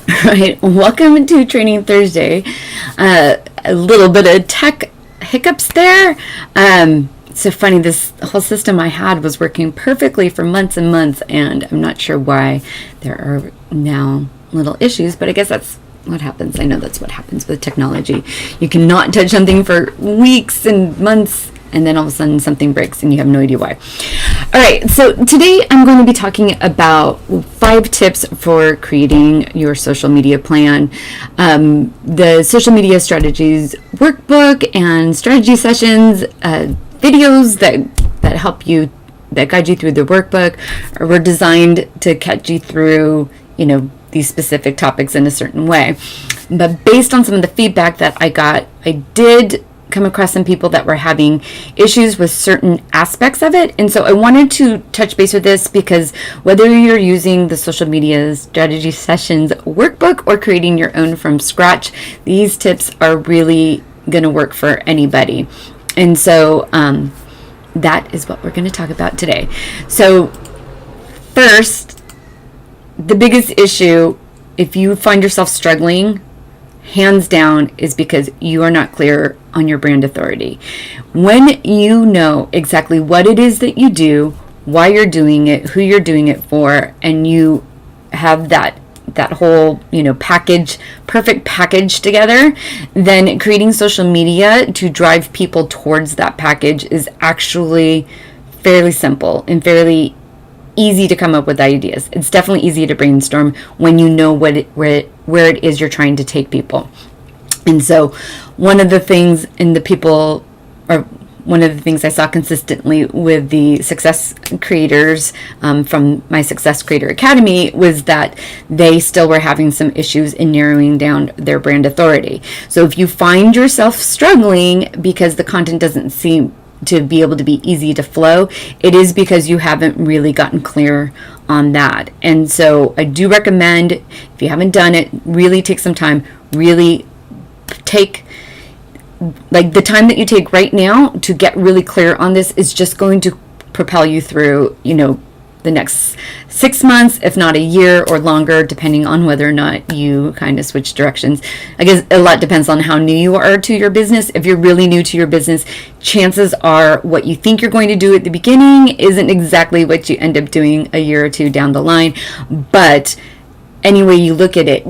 Right, welcome to Training Thursday. A little bit of tech hiccups there. So funny, this whole system I had was working perfectly for months and months, and I'm not sure why there are now little issues, but I guess that's what happens. I know that's what happens with technology. You cannot touch something for weeks and months, and then all of a sudden something breaks and you have no idea why. All right, so today I'm going to be talking about 5 tips for creating your social media plan. The social media strategies workbook and strategy sessions, videos that help you, that guide you through the workbook, were designed to catch you through, these specific topics in a certain way. But based on some of the feedback that I got, I did come across some people that were having issues with certain aspects of it. And so I wanted to touch base with this because whether you're using the social media strategy sessions workbook or creating your own from scratch, these tips are really going to work for anybody. And so that is what we're going to talk about today. So first, the biggest issue, if you find yourself struggling, hands down, is because you are not clear on your brand authority. When you know exactly what it is that you do, why you're doing it, who you're doing it for, and you have that whole, perfect package together, then creating social media to drive people towards that package is actually fairly simple and fairly easy to come up with ideas. It's definitely easy to brainstorm when you know where it is you're trying to take people. And so one of the things I saw consistently with the success creators from my Success Creator Academy was that they still were having some issues in narrowing down their brand authority. So if you find yourself struggling because the content doesn't seem to be able to be easy to flow, it is because you haven't really gotten clear on that. And so I do recommend, if you haven't done it, really take some time, really take the time that you take right now to get really clear on this is just going to propel you through, the next 6 months, if not a year or longer, depending on whether or not you kind of switch directions. I guess a lot depends on how new you are to your business. If you're really new to your business, chances are what you think you're going to do at the beginning isn't exactly what you end up doing a year or two down the line. But anyway you look at it,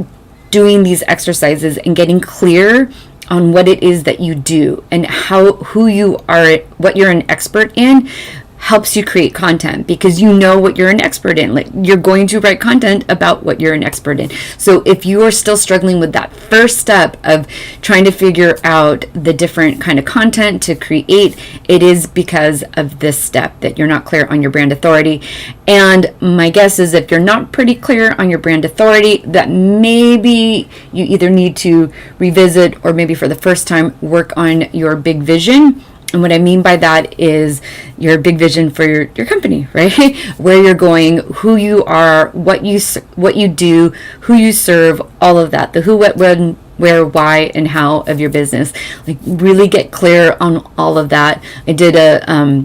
doing these exercises and getting clear on what it is that you do and who you are, what you're an expert in, helps you create content because you know what you're an expert in. Like, you're going to write content about what you're an expert in. So if you are still struggling with that first step of trying to figure out the different kind of content to create, it is because of this step that you're not clear on your brand authority. And my guess is if you're not pretty clear on your brand authority, that maybe you either need to revisit or maybe for the first time work on your big vision. And what I mean by that is your big vision for your company, right? Where you're going, who you are, what you do, who you serve, all of that. The who, what, when, where, why, and how of your business. Like, really get clear on all of that. I did a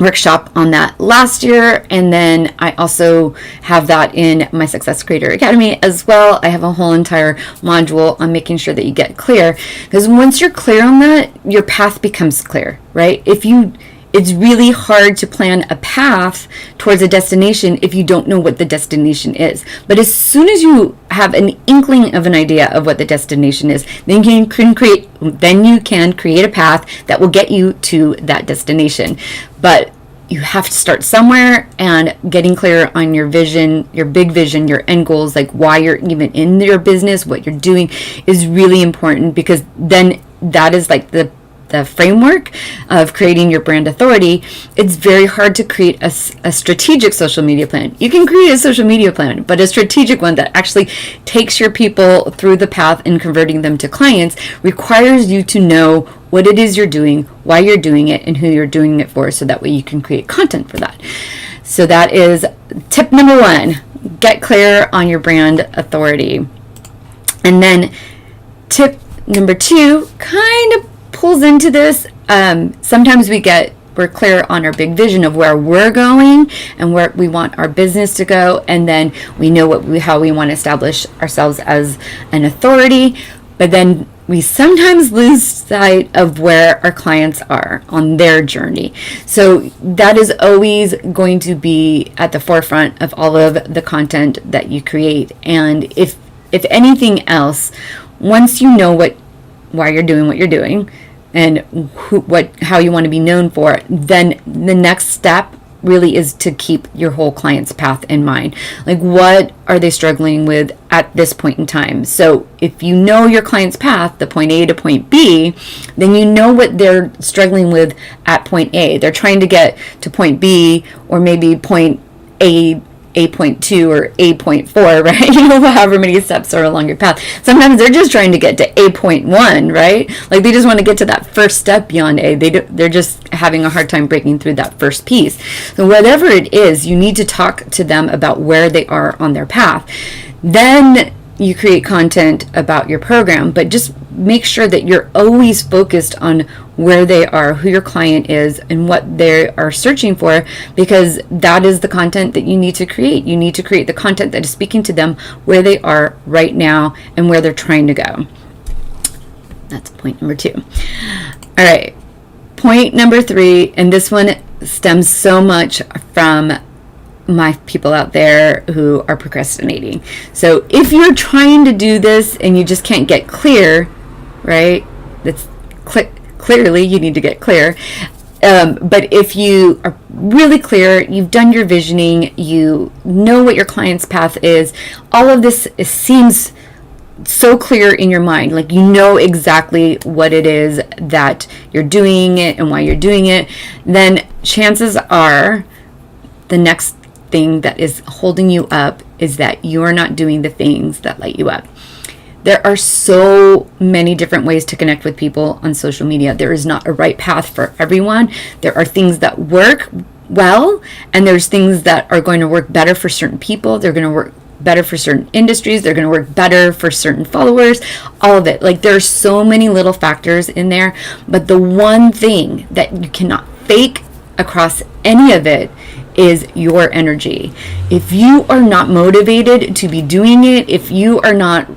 workshop on that last year, and then I also have that in my Success Creator Academy as well. I have a whole entire module on making sure that you get clear, because once you're clear on that, your path becomes clear, right? It's really hard to plan a path towards a destination if you don't know what the destination is. But as soon as you have an inkling of an idea of what the destination is, then you can create a path that will get you to that destination. But you have to start somewhere, and getting clear on your vision, your big vision, your end goals, like why you're even in your business, what you're doing, is really important, because then that is like the framework of creating your brand authority. It's very hard to create a strategic social media plan. You can create a social media plan, but a strategic one that actually takes your people through the path and converting them to clients requires you to know what it is you're doing, why you're doing it, and who you're doing it for, so that way you can create content for that. So that is tip number 1. Get clear on your brand authority. And then tip number 2 kind of pulls into this. Sometimes we get we're clear on our big vision of where we're going and where we want our business to go, and then we know how we want to establish ourselves as an authority, but then we sometimes lose sight of where our clients are on their journey. So that is always going to be at the forefront of all of the content that you create. And if anything else, once you know why you're doing what you're doing and how you want to be known for, then the next step really is to keep your whole client's path in mind. Like, what are they struggling with at this point in time? So if you know your client's path, the point A to point B, then you know what they're struggling with at point A. They're trying to get to point B, or maybe point A.2 or A.4, right? However many steps are along your path. Sometimes they're just trying to get to A.1, right? Like, they just want to get to that first step beyond A. They're just having a hard time breaking through that first piece. So whatever it is, you need to talk to them about where they are on their path. Then you create content about your program, but just make sure that you're always focused on where they are, who your client is, and what they are searching for, because that is the content that you need to create. You need to create the content that is speaking to them where they are right now and where they're trying to go. That's point number 2. All right. Point number 3, and this one stems so much from my people out there who are procrastinating. So if you're trying to do this and you just can't get clear, right? That's clearly you need to get clear. But if you are really clear, you've done your visioning, you know what your client's path is, all of this seems so clear in your mind, like you know exactly what it is that you're doing it and why you're doing it, then chances are the next thing that is holding you up is that you're not doing the things that light you up. There are so many different ways to connect with people on social media. There is not a right path for everyone. There are things that work well, and there's things that are going to work better for certain people. They're going to work better for certain industries. They're going to work better for certain followers, all of it. Like, there's so many little factors in there, but the one thing that you cannot fake across any of it is your energy. If you are not motivated to be doing it, if you are not,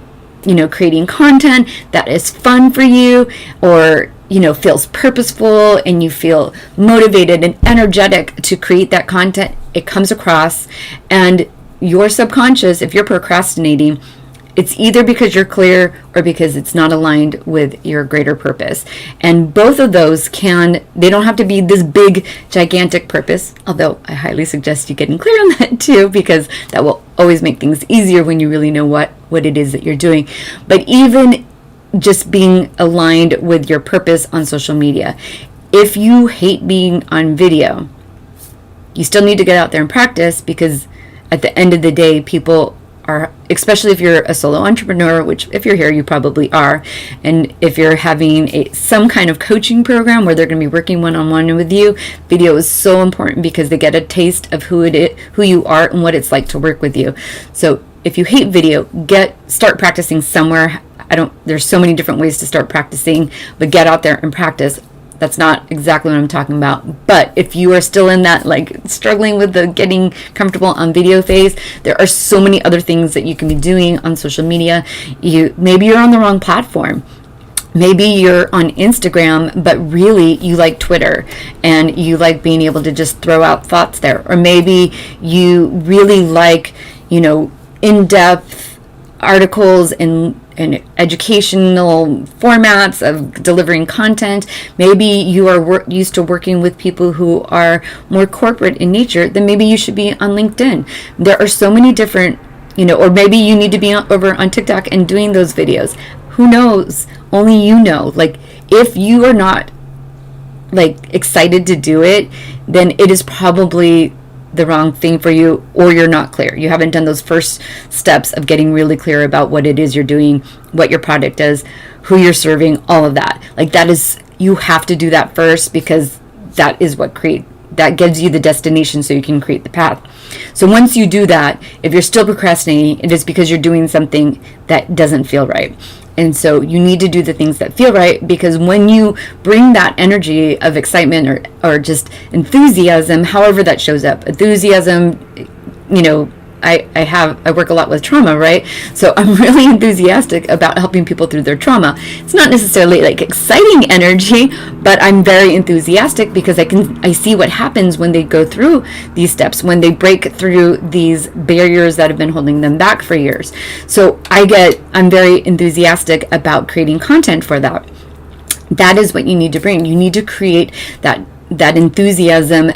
creating content that is fun for you, or, feels purposeful, and you feel motivated and energetic to create that content, it comes across. And your subconscious, if you're procrastinating, it's either because you're clear or because it's not aligned with your greater purpose. And both of those they don't have to be this big, gigantic purpose, although I highly suggest you getting clear on that too, because that will always make things easier when you really know what it is that you're doing. But even just being aligned with your purpose on social media, if you hate being on video, you still need to get out there and practice, because at the end of the day, people are, especially if you're a solo entrepreneur, which if you're here, you probably are, and if you're having some kind of coaching program where they're going to be working one-on-one with you, video is so important because they get a taste of who you are and what it's like to work with you. So if you hate video, start practicing somewhere. There's so many different ways to start practicing, but get out there and practice. That's not exactly what I'm talking about. But if you are still in that, struggling with the getting comfortable on video phase, there are so many other things that you can be doing on social media. Maybe you're on the wrong platform. Maybe you're on Instagram, but really you like Twitter and you like being able to just throw out thoughts there. Or maybe you really like, in-depth articles and educational formats of delivering content. Maybe you are used to working with people who are more corporate in nature. Then maybe you should be on LinkedIn. There are so many different, or maybe you need to be over on TikTok and doing those videos. Who knows? Only you know. If you are not excited to do it, then it is probably the wrong thing for you, or you're not clear. You haven't done those first steps of getting really clear about what it is you're doing, what your product is, who you're serving, all of that. You have to do that first, because that is that gives you the destination so you can create the path. So once you do that, if you're still procrastinating, it is because you're doing something that doesn't feel right. And so you need to do the things that feel right, because when you bring that energy of excitement or just enthusiasm, however that shows up, enthusiasm, you know, I work a lot with trauma, right? So I'm really enthusiastic about helping people through their trauma. It's not necessarily like exciting energy, but I'm very enthusiastic because I see what happens when they go through these steps, when they break through these barriers that have been holding them back for years. So I'm very enthusiastic about creating content for that. That is what you need to bring. You need to create that enthusiasm,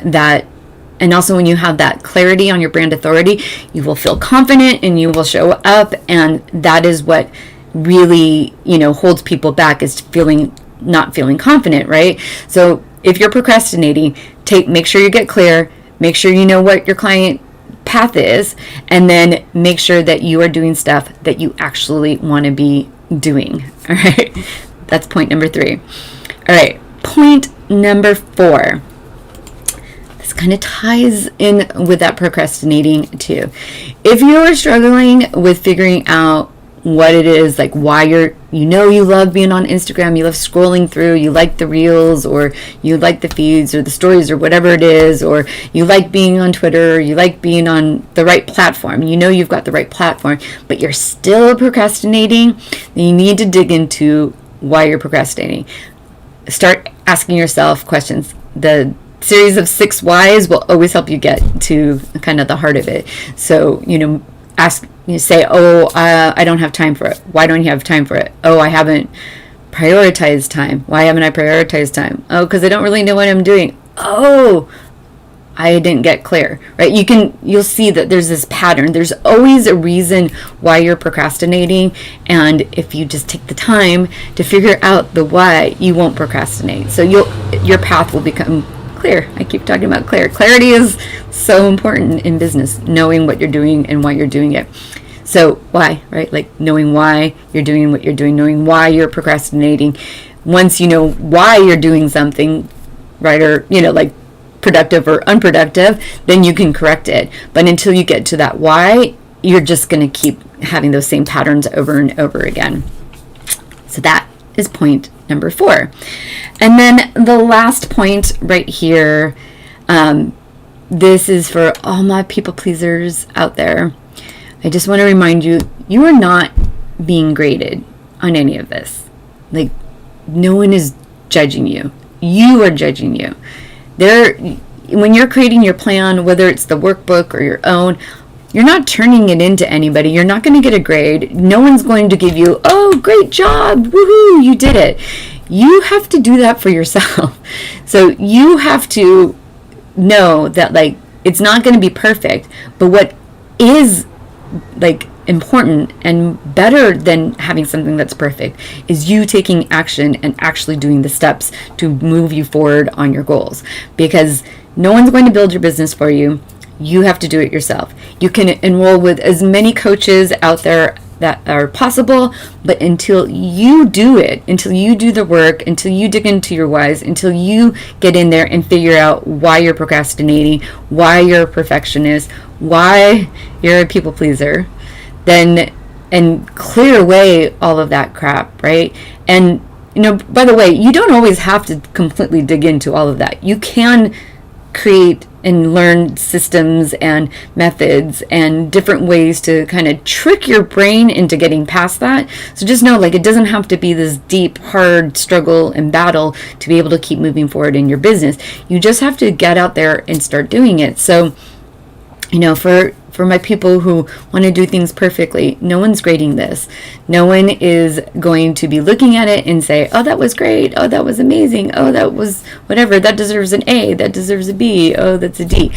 and also when you have that clarity on your brand authority, you will feel confident and you will show up. And that is what really, holds people back, is not feeling confident, right? So if you're procrastinating, make sure you get clear, make sure you know what your client path is, and then make sure that you are doing stuff that you actually want to be doing. All right. That's point number 3. All right. Point number 4. This kind of ties in with that procrastinating too. If you are struggling with figuring out what it is, like why you love being on Instagram, you love scrolling through, you like the reels, or you like the feeds or the stories or whatever it is, or you like being on Twitter, or you like being on the right platform, you've got the right platform, but you're still procrastinating, then you need to dig into why you're procrastinating. Start asking yourself questions. The series of 6 whys will always help you get to kind of the heart of it. So, say, I don't have time for it. Why don't you have time for it? Oh, I haven't prioritized time. Why haven't I prioritized time? Oh, because I don't really know what I'm doing. Oh, I didn't get clear, right? You'll see that there's this pattern. There's always a reason why you're procrastinating. And if you just take the time to figure out the why, you won't procrastinate. So your path will become clear. I keep talking about clear. Clarity is so important in business, knowing what you're doing and why you're doing it. So why, right? Like knowing why you're doing what you're doing, knowing why you're procrastinating. Once you know why you're doing something, right, or, like productive or unproductive, then you can correct it. But until you get to that why, you're just going to keep having those same patterns over and over again. So that is point number 4. And then the last point right here, this is for all my people pleasers out there. I just want to remind you, you are not being graded on any of this. Like, no one is judging you. You are judging you. When you're creating your plan, whether it's the workbook or your own, you're not turning it into anybody. You're not going to get a grade. No one's going to give you, oh, great job, woohoo, you did it. You have to do that for yourself. So you have to know that, like, it's not going to be perfect, but what is, like, important and better than having something that's perfect is you taking action and actually doing the steps to move you forward on your goals, because no one's going to build your business for you. You have to do it yourself. You can enroll with as many coaches out there that are possible, but until you do it, until you do the work, until you dig into your whys, until you get in there and figure out why you're procrastinating, why you're a perfectionist, why you're a people pleaser, then, and clear away all of that crap, right? And, by the way, you don't always have to completely dig into all of that. You can create and learn systems and methods and different ways to kind of trick your brain into getting past that. So just know, like, it doesn't have to be this deep, hard struggle and battle to be able to keep moving forward in your business. You just have to get out there and start doing it. So, for my people who want to do things perfectly, no one's grading this. No one is going to be looking at it and say, oh, that was great. Oh, that was amazing. Oh, that was whatever. That deserves an A. That deserves a B. Oh, that's a D.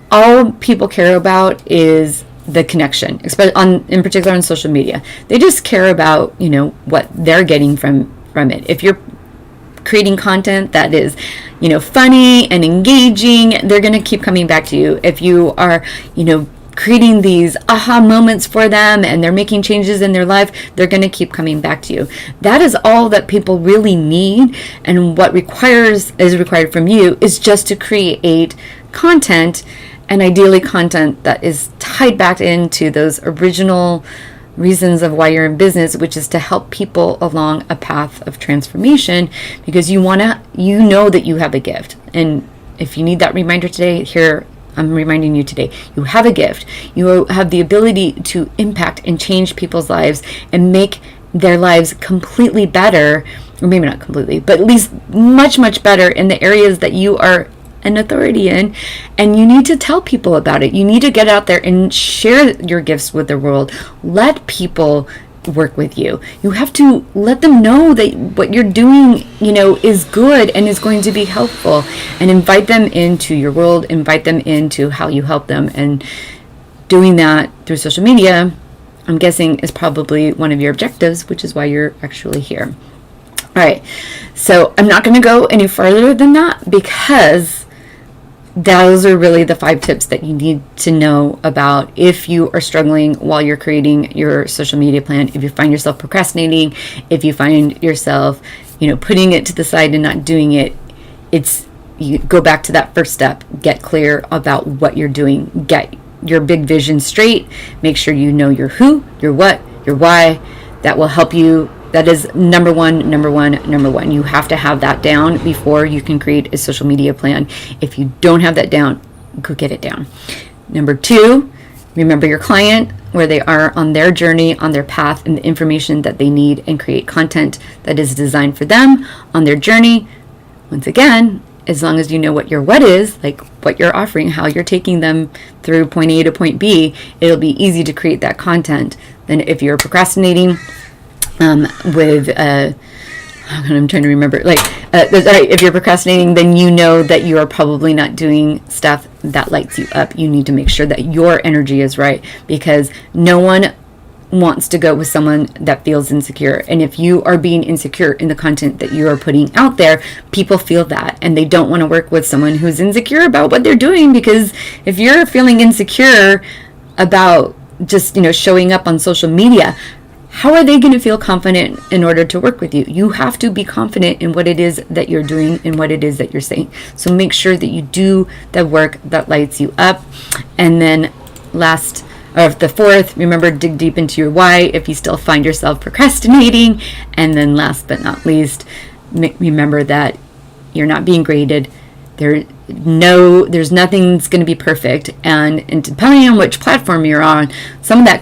All people care about is the connection, especially in particular on social media. They just care about, what they're getting from it. If you're creating content that is, funny and engaging, they're going to keep coming back to you. If you are, creating these aha moments for them and they're making changes in their life, they're going to keep coming back to you. That is all that people really need. And what is required from you is just to create content, and ideally content that is tied back into those original reasons of why you're in business, which is to help people along a path of transformation, because you know that you have a gift. And if you need that reminder today, here, I'm reminding you today, you have a gift. You have the ability to impact and change people's lives and make their lives completely better, or maybe not completely, but at least much, much better in the areas that you are an authority in. And you need to tell people about it. You need to get out there and share your gifts with the world. Let people work with you. You have to let them know that what you're doing, is good and is going to be helpful, and invite them into your world, invite them into how you help them. And doing that through social media, I'm guessing, is probably one of your objectives, which is why you're actually here. All right. So I'm not going to go any further than that, because those are really the 5 tips that you need to know about if you are struggling while you're creating your social media plan. If you find yourself procrastinating, if you find yourself, putting it to the side and not doing it, you go back to that first step. Get clear about what you're doing. Get your big vision straight. Make sure you know your who, your what, your why. That will help you. That is number one. You have to have that down before you can create a social media plan. If you don't have that down, go get it down. Number 2, remember your client, where they are on their journey, on their path, and the information that they need, and create content that is designed for them on their journey. Once again, as long as you know what your what is, like what you're offering, how you're taking them through point A to point B, it'll be easy to create that content. Then if you're procrastinating, I'm trying to remember, if you're procrastinating, then you know that you are probably not doing stuff that lights you up. You need to make sure that your energy is right, because no one wants to go with someone that feels insecure. And if you are being insecure in the content that you are putting out there, people feel that, and they don't want to work with someone who's insecure about what they're doing. Because if you're feeling insecure about just, showing up on social media, how are they going to feel confident in order to work with you? You have to be confident in what it is that you're doing and what it is that you're saying. So make sure that you do the work that lights you up. And then the 4th, remember, dig deep into your why if you still find yourself procrastinating. And then last but not least, remember that you're not being graded. There's nothing that's going to be perfect. And depending on which platform you're on, some of that